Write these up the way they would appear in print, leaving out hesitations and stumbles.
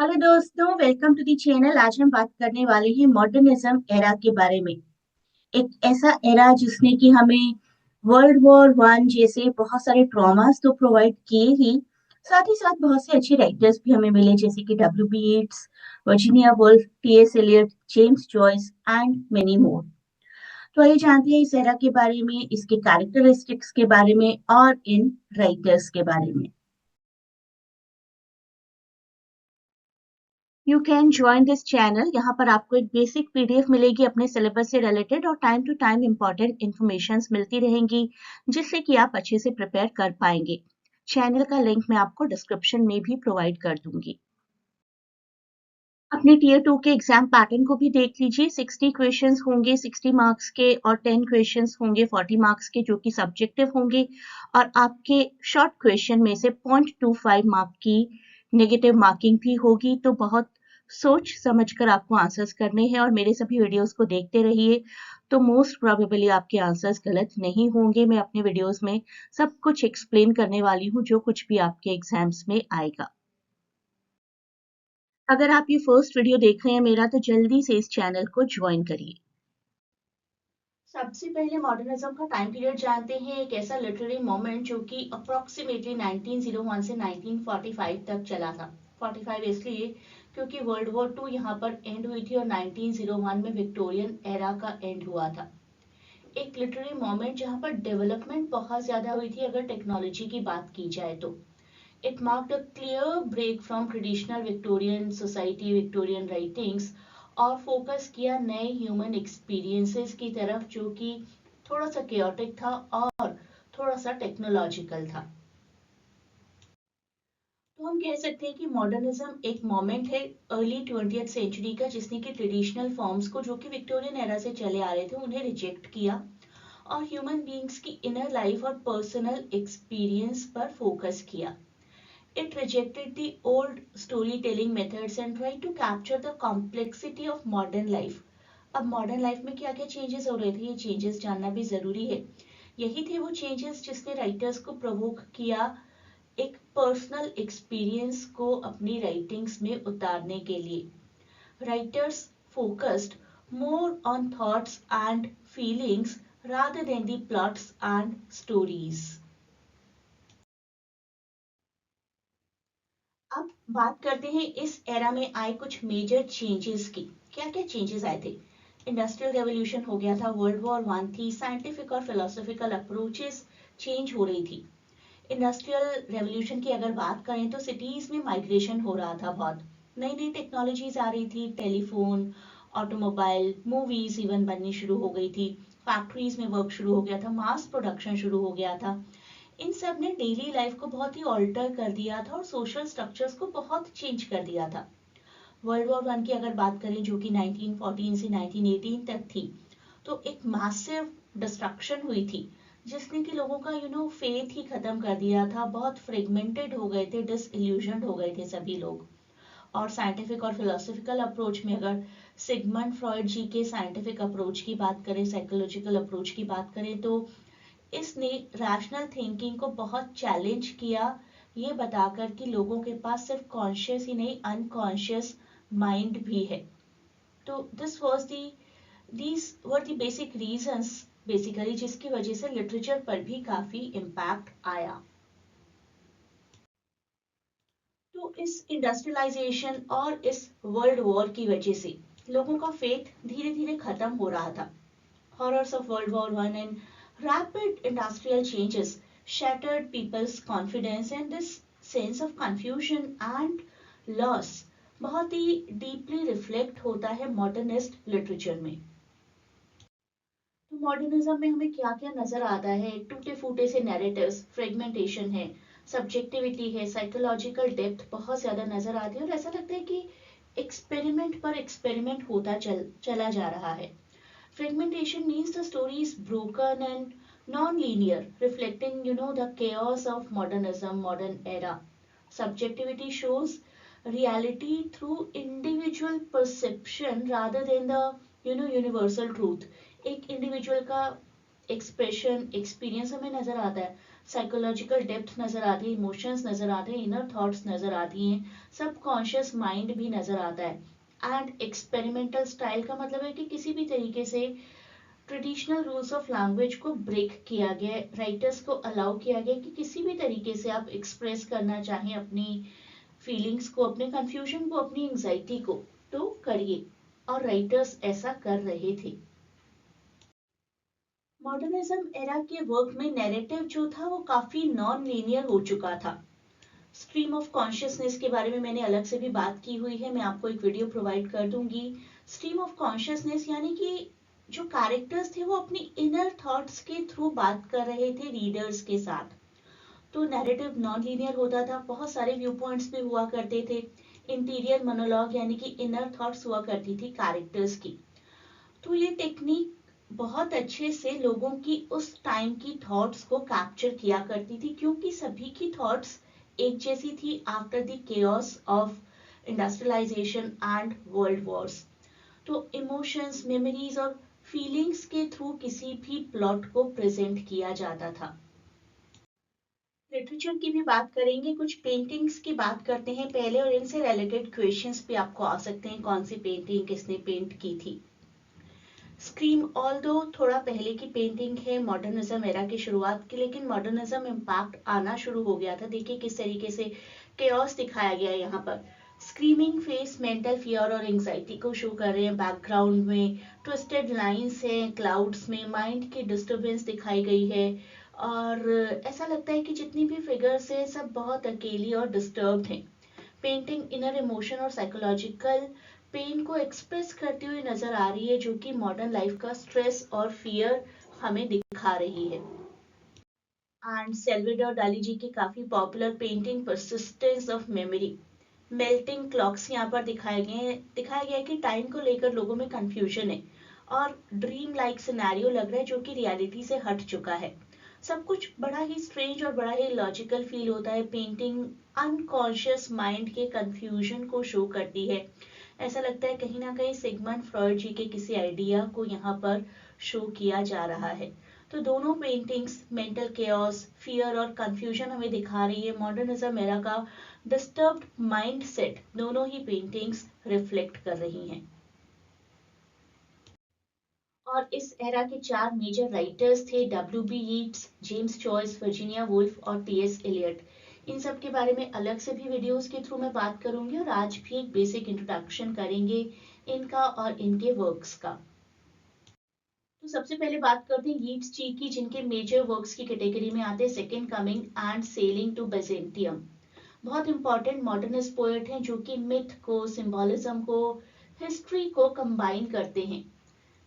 Hello दोस्तों, welcome to the channel. आज हम बात करने वाले हैं मॉडर्निज्म एरा के बारे में। एक ऐसा एरा जिसने कि हमें वर्ल्ड वॉर 1 जैसे बहुत सारे ट्रॉमास तो प्रोवाइड किए ही, साथ ही साथ बहुत से अच्छे राइटर्स भी हमें मिले, जैसे कि W. B. Yeats, Virginia Woolf, T. S. Eliot, James Joyce and many more. तो आइए जानते हैं इस एरा के बारे में, इसके कैरेक्टरिस्टिक्स के बारे में और इन राइटर्स के बारे में। You can join this channel. यहाँ पर आपको एक बेसिक PDF मिलेगी अपने सिलेबस से रिलेटेड, और time to time important information मिलती रहेंगी, जिससे कि आप अच्छे से प्रिपेयर कर पाएंगे। चैनल का लिंक मैं आपको डिस्क्रिप्शन में भी प्रोवाइड कर दूंगी। अपने Tier 2 के एग्जाम पैटर्न को भी देख लीजिए। 60 क्वेश्चंस होंगे 60 मार्क्स के, और 10 क्वेश्चंस होंगे 40 मार्क्स के, जो कि सब्जेक्टिव होंगे। और आपके शॉर्ट क्वेश्चन में से 0.25 मार्क की नेगेटिव मार्किंग भी होगी। तो बहुत सोच समझ कर आपको आंसर्स करने हैं, और मेरे सभी वीडियोस को देखते रहिए, तो मोस्ट प्रोबेबली आपके आंसर्स गलत नहीं होंगे। मैं अपने वीडियोस में सब कुछ एक्सप्लेन करने वाली हूँ, जो कुछ भी आपके एग्जाम्स में आएगा। अगर आप ये फर्स्ट वीडियो देख रहे हैं मेरा, तो जल्दी से इस चैनल को ज्वाइन करिए। सबसे पहले मॉडर्निज्म का टाइम पीरियड जानते हैं। एक ऐसा लिटरेरी मोमेंट जो कि अप्रोक्सीमेटली 1901 से 1945 तक चला था। 45 इसलिए क्योंकि वर्ल्ड वॉर 2 यहाँ पर एंड हुई थी, और 1901 में विक्टोरियन एरा का एंड हुआ था। एक लिटरेरी मोमेंट जहाँ पर डेवलपमेंट बहुत ज्यादा हुई थी अगर टेक्नोलॉजी की बात की जाए तो। It marked a clear break from traditional Victorian society, Victorian writings, और फोकस किया नए ह्यूमन एक्सपीरियंसेस की तरफ, जो कि थोड़ा सा केयोटिक था और थोड़ा सा टेक्नोलॉजिकल था। तो हम कह सकते हैं कि मॉडर्निज्म एक मोमेंट है अर्ली 20th सेंचुरी का, जिसने कि ट्रेडिशनल फॉर्म्स को, जो कि विक्टोरियन एरा से चले आ रहे थे, उन्हें रिजेक्ट किया और ह्यूमन बींग्स की इनर लाइफ और पर्सनल एक्सपीरियंस पर फोकस किया। It rejected the old storytelling methods and tried to capture the complexity of modern life. अब मॉडर्न लाइफ में क्या क्या चेंजेस हो रहे थे, ये चेंजेस जानना भी जरूरी है। यही थे वो चेंजेस जिसने राइटर्स को प्रोवोक किया एक पर्सनल एक्सपीरियंस को अपनी राइटिंग्स में उतारने के लिए। Writers focused more on thoughts and feelings rather than the plots and stories. अब बात करते हैं इस एरा में आए कुछ मेजर चेंजेस की। क्या क्या चेंजेस आए थे? इंडस्ट्रियल रेवोल्यूशन हो गया था, वर्ल्ड वॉर 1 थी, साइंटिफिक और फिलोसफिकल अप्रोचेस चेंज हो रही थी। इंडस्ट्रियल रेवोल्यूशन की अगर बात करें तो सिटीज में माइग्रेशन हो रहा था बहुत। नई नई टेक्नोलॉजीज आ रही थी, टेलीफोन, ऑटोमोबाइल, मूवीज इवन बननी शुरू हो गई थी, फैक्ट्रीज में वर्क शुरू हो गया था, मास प्रोडक्शन शुरू हो गया था। इन सब ने डेली लाइफ को बहुत ही ऑल्टर कर दिया था और सोशल स्ट्रक्चर्स को बहुत चेंज कर दिया था। वर्ल्ड वॉर 1 की अगर बात करें, जो कि 1914 से 1918 तक थी, तो एक मैसिव डिस्ट्रक्शन हुई थी, जिसने कि लोगों का फेथ ही खत्म कर दिया था। बहुत फ्रेगमेंटेड हो गए थे, डिसइल्यूजनड हो गए थे सभी लोग। और साइंटिफिक और फिलोसफिकल अप्रोच में अगर सिगमंड फ्रॉइड जी के साइंटिफिक अप्रोच की बात करें, साइकोलॉजिकल अप्रोच की बात करें, तो इसने रैशनल थिंकिंग को बहुत चैलेंज किया, ये बताकर कि लोगों के पास सिर्फ कॉन्शियस ही नहीं, अनकॉन्शियस माइंड भी है। तो these were the basic reasons basically, जिसकी वजह से लिटरेचर पर भी काफी इम्पैक्ट आया। तो इस इंडस्ट्रियलाइजेशन और इस वर्ल्ड वॉर की वजह से लोगों का फेथ धीरे धीरे खत्म हो रहा था। Horrors of World War 1 and rapid industrial changes shattered people's confidence, and this sense of confusion and loss बहुत ही डीपली रिफ्लेक्ट होता है मॉडर्निस्ट लिटरेचर में। तो मॉडर्निज्म में हमें क्या क्या नजर आता है? टूटे फूटे से नैरेटिव्स, फ्रेगमेंटेशन है, सब्जेक्टिविटी है, साइकोलॉजिकल डेप्थ बहुत ज्यादा नजर आती है, और ऐसा लगता है कि एक्सपेरिमेंट पर एक्सपेरिमेंट होता चला जा रहा है। Fragmentation means the story is broken and non-linear, reflecting, the chaos of modernism, modern era. Subjectivity shows reality through individual perception rather than the, universal truth. एक इंडिविजुअल का एक्सप्रेशन, एक्सपीरियंस हमें नजर आता है, साइकोलॉजिकल डेप्थ नजर आती है, emotions नजर आते हैं, इनर थॉट्स नजर आती हैं, सबकॉन्शियस माइंड भी नजर आता है। एंड एक्सपेरिमेंटल स्टाइल का मतलब है कि किसी भी तरीके से ट्रेडिशनल रूल्स ऑफ लैंग्वेज को ब्रेक किया गया, राइटर्स को अलाउ किया गया कि किसी भी तरीके से आप एक्सप्रेस करना चाहें अपनी फीलिंग्स को, अपने कंफ्यूजन को, अपनी एंजाइटी को, तो करिए, और राइटर्स ऐसा कर रहे थे। मॉडर्निज्म एरा के वर्क में नैरेटिव जो था वो काफी नॉन लीनियर हो चुका था। स्ट्रीम ऑफ कॉन्शियसनेस के बारे में मैंने अलग से भी बात की हुई है, मैं आपको एक वीडियो प्रोवाइड कर दूंगी। स्ट्रीम ऑफ कॉन्शियसनेस यानी कि जो कैरेक्टर्स थे वो अपनी इनर थॉट्स के थ्रू बात कर रहे थे रीडर्स के साथ। तो नैरेटिव नॉन लीनियर होता था, बहुत सारे व्यू पॉइंट्स भी हुआ करते थे। इंटीरियर मोनोलॉग यानी कि इनर थॉट्स हुआ करती थी कैरेक्टर्स की। तो ये टेक्निक बहुत अच्छे से लोगों की उस टाइम की थॉट्स को कैप्चर किया करती थी, क्योंकि सभी की थॉट्स एक जैसी थी after the chaos of industrialisation and world wars. तो इमोशंस, मेमोरीज और फीलिंग्स के थ्रू किसी भी प्लॉट को प्रेजेंट किया जाता था। लिटरेचर की भी बात करेंगे, कुछ पेंटिंग्स की बात करते हैं पहले, और इनसे रिलेटेड क्वेश्चंस भी आपको आ सकते हैं, कौन सी पेंटिंग किसने पेंट की थी। स्क्रीम ऑल्दो थोड़ा पहले की पेंटिंग है मॉडर्निज्म एरा की शुरुआत की, लेकिन मॉडर्निज्म इम्पैक्ट आना शुरू हो गया था। देखिए किस तरीके से केओस दिखाया गया है यहाँ पर। स्क्रीमिंग फेस मेंटल फियर और एंजाइटी को शो कर रहे हैं, बैकग्राउंड में ट्विस्टेड लाइंस हैं, क्लाउड्स में माइंड की डिस्टर्बेंस दिखाई गई है, और ऐसा लगता है कि जितनी भी फिगर्स हैं सब बहुत अकेली और डिस्टर्ब्ड हैं। पेंटिंग इनर इमोशन और साइकोलॉजिकल पेन को एक्सप्रेस करती हुई नजर आ रही है, जो कि मॉडर्न लाइफ का स्ट्रेस और फियर हमें दिखा रही है। एंड सेल्वेडोर डाली जी की काफी popular painting persistence of memory, melting clocks यहाँ पर दिखाया गया है कि टाइम को लेकर लोगों में कंफ्यूजन है, और ड्रीम लाइक सिनेरियो लग रहा है जो कि रियलिटी से हट चुका है। सब कुछ बड़ा ही स्ट्रेंज और बड़ा ही लॉजिकल फील होता है। पेंटिंग अनकॉन्शियस माइंड के कंफ्यूजन को शो करती है। ऐसा लगता है कहीं ना कहीं सिगमंड फ्रॉइड जी के किसी आइडिया को यहाँ पर शो किया जा रहा है। तो दोनों पेंटिंग्स मेंटल केओस, फियर और कंफ्यूजन हमें दिखा रही है। मॉडर्निज्म एरा का डिस्टर्ब्ड माइंड सेट दोनों ही पेंटिंग्स रिफ्लेक्ट कर रही हैं। और इस एरा के चार मेजर राइटर्स थे, W B Yeats, James Joyce, Virginia Woolf और टी एस एलियट। इन सब के बारे में अलग से भी वीडियोस के थ्रू मैं बात करूंगी, और आज भी एक बेसिक इंट्रोडक्शन करेंगे इनका और इनके वर्क्स का। तो सबसे पहले बात करते हैं यीट्स जी की, जिनके मेजर वर्क्स की कैटेगरी में आते हैं second coming and sailing to Byzantium. बहुत इंपॉर्टेंट मॉडर्निस्ट पोएट हैं जो कि मिथ को, सिंबॉलिज्म को, हिस्ट्री को कंबाइन करते हैं।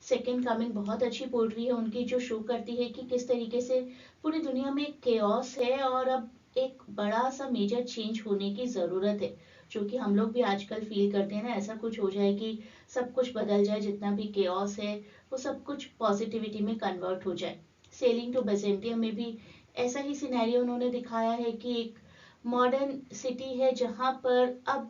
सेकेंड कमिंग बहुत अच्छी पोएट्री है उनकी, जो शो करती है कि किस तरीके से पूरी दुनिया में केओस है और अब एक बड़ा सा मेजर चेंज होने की जरूरत है, जो कि हम लोग भी आजकल फील करते हैं ना, ऐसा कुछ हो जाए कि सब कुछ बदल जाए, जितना भी केओस है वो सब कुछ पॉजिटिविटी में कन्वर्ट हो जाए। सेलिंग टू बेजेंटियम में भी ऐसा ही सिनेरियो उन्होंने दिखाया है कि एक मॉडर्न सिटी है जहां पर अब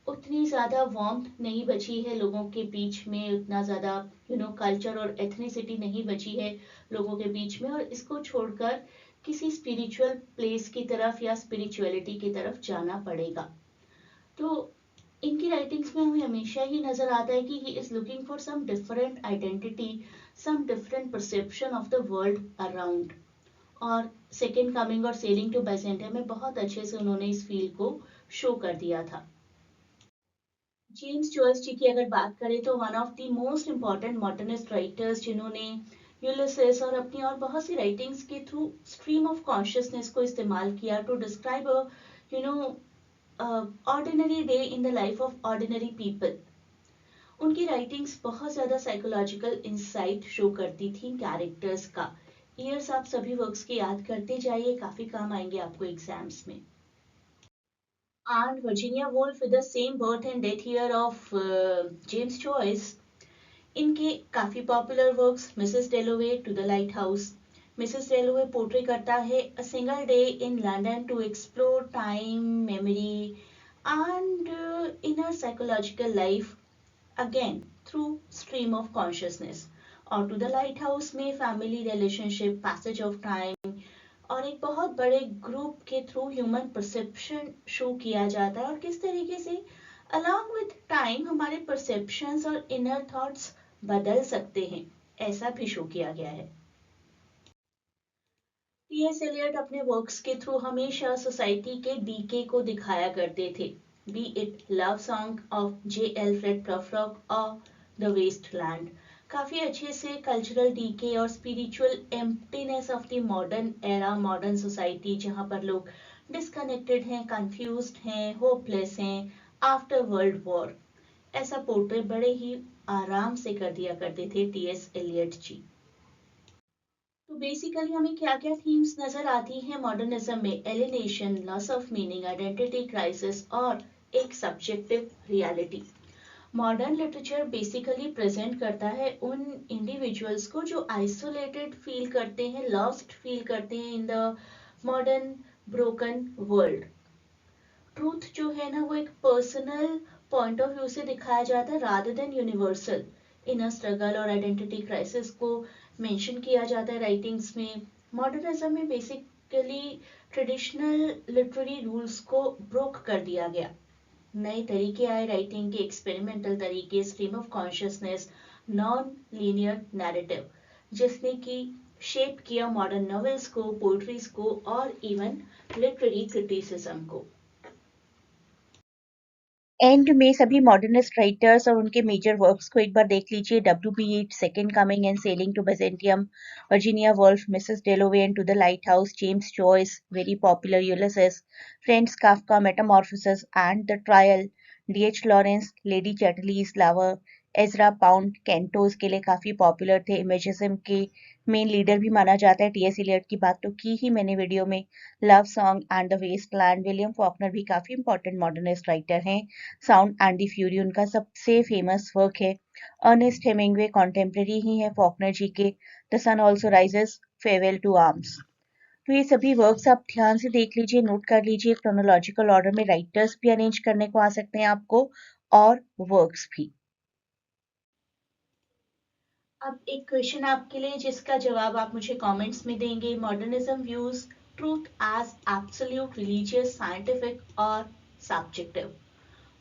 उतनी ज्यादा वार्मथ नहीं बची है लोगों के बीच में, उतना ज्यादा कल्चर और एथनिसिटी नहीं बची है लोगों के बीच में, और इसको छोड़कर किसी स्पिरिचुअल प्लेस की तरफ या स्पिरिचुअलिटी की तरफ जाना पड़ेगा। तो इनकी राइटिंग्स में हमें हमेशा ही नजर आता है कि he is looking for some different identity, some different perception of the world around. और सेकेंड कमिंग और सेलिंग टू बेजेंटियम में बहुत अच्छे से उन्होंने इस फील को शो कर दिया था। जेम्स जॉयस जी की अगर बात करें तो one of the most important modernist writers, जिन्होंने यूलिसिस और अपनी और बहुत सी राइटिंग्स के थ्रू स्ट्रीम ऑफ कॉन्शियसनेस को इस्तेमाल किया to describe you know ordinary day in the life of ordinary people. उनकी राइटिंग्स बहुत ज्यादा साइकोलॉजिकल इंसाइट शो करती थी कैरेक्टर्स का। ईयर्स आप सभी वर्क्स के याद करते जाइए, काफी काम आएंगे आपको एग्जाम्स में। And Virginia Woolf with the same birth and death year of James Joyce, इनके काफी popular works, Mrs Dalloway, to the lighthouse. Mrs Dalloway portray करता है a single day in London to explore time, memory and inner psychological life again through stream of consciousness. और to the lighthouse में family relationship, passage of time और एक बहुत बड़े group के through human perception show किया जाता है और किस तरीके से अलॉन्ग विद टाइम हमारे परसेप्शंस और इनर थॉट्स बदल सकते हैं, ऐसा भी शो किया गया है। टीएस एलियट अपने वर्क्स के थ्रू हमेशा सोसाइटी के डीके को दिखाया करते थे, be it love song of J Alfred Prufrock और द वेस्टलैंड। काफी अच्छे से कल्चरल डीके और spiritual emptiness of the modern era, modern society जहां पर लोग डिस्कनेक्टेड हैं, कंफ्यूज्ड हैं, होपलेस हैं आफ्टर वर्ल्ड वॉर, ऐसा पोर्ट्रेट बड़े ही आराम से कर दिया करते थे टीएस एलियट जी। तो बेसिकली हमें क्या क्या थीम्स नजर आती हैं मॉडर्निज्म में? Alienation, loss of meaning, identity crisis और एक subjective reality. Modern literature basically present करता है उन इंडिविजुअल्स को जो आइसोलेटेड फील करते हैं, लॉस्ट फील करते हैं in the modern broken world. Truth जो है ना वो एक पर्सनल पॉइंट ऑफ व्यू से दिखाया जाता है rather than universal. Inner struggle और आइडेंटिटी क्राइसिस को मेंशन किया जाता है राइटिंग्स में। मॉडर्निज्म में बेसिकली ट्रेडिशनल लिटरेरी रूल्स को ब्रोक कर दिया गया, नए तरीके आए राइटिंग के, एक्सपेरिमेंटल तरीके, stream of consciousness, non linear narrative, जिसने कि शेप किया मॉडर्न नॉवेल्स को, पोएट्रीज को और इवन लिटरेरी क्रिटिसिज्म को। एंड में सभी मॉडर्निस्ट राइटर्स और उनके मेजर वर्क्स को एक बार देख लीजिए। W.B. Yeats, second coming and sailing to Byzantium, Virginia Woolf, Mrs Dalloway and to the lighthouse, James Joyce, very popular Ulysses, friends Kafka, metamorphosis and the trial, D.H. Lawrence, Lady Chatterley's lover, Ezra Pound canto के लिए काफी popular थे। Imagism के main leader भी माना जाता है। TS Elliott की बात तो की ही मैंने वीडियो में। Love song and the wasteland, William Faulkner भी काफी इंपॉर्टेंट मॉडर्निस्ट राइटर हैं। साउंड एंड द फ्यूरी उनका सबसे फेमस वर्क है। अर्नेस्ट हेमिंग्वे कॉन्टेम्पररी ही है फॉकनर जी के। The sun also rises, farewell to arms. तो ये सभी वर्क्स आप ध्यान से देख लीजिए, नोट कर लीजिए। क्रोनोलॉजिकल ऑर्डर में राइटर्स भी अरेंज करने को आ सकते हैं आपको, और वर्क्स भी। अब एक क्वेश्चन आपके लिए जिसका जवाब आप मुझे कमेंट्स में देंगे। Modernism views truth as absolute, religious, scientific और subjective.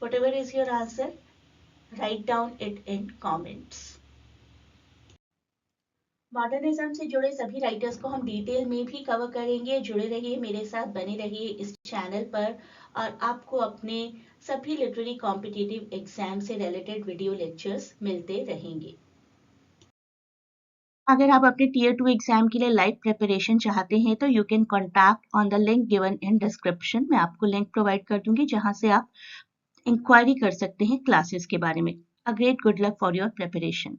Whatever is your answer, write down it in comments. Modernism से जुड़े सभी राइटर्स को हम डिटेल में भी कवर करेंगे। जुड़े रहिए मेरे साथ, बने रहिए इस चैनल पर और आपको अपने सभी लिटरेरी कॉम्पिटिटिव एग्जाम से रिलेटेड वीडियो लेक्चर्स मिलते रहेंगे। अगर आप अपने टीयर 2 एग्जाम के लिए लाइव प्रिपरेशन चाहते हैं तो you can contact on the link given in description. मैं आपको लिंक प्रोवाइड कर दूंगी जहां से आप इंक्वायरी कर सकते हैं क्लासेस के बारे में। A great good luck for your preparation.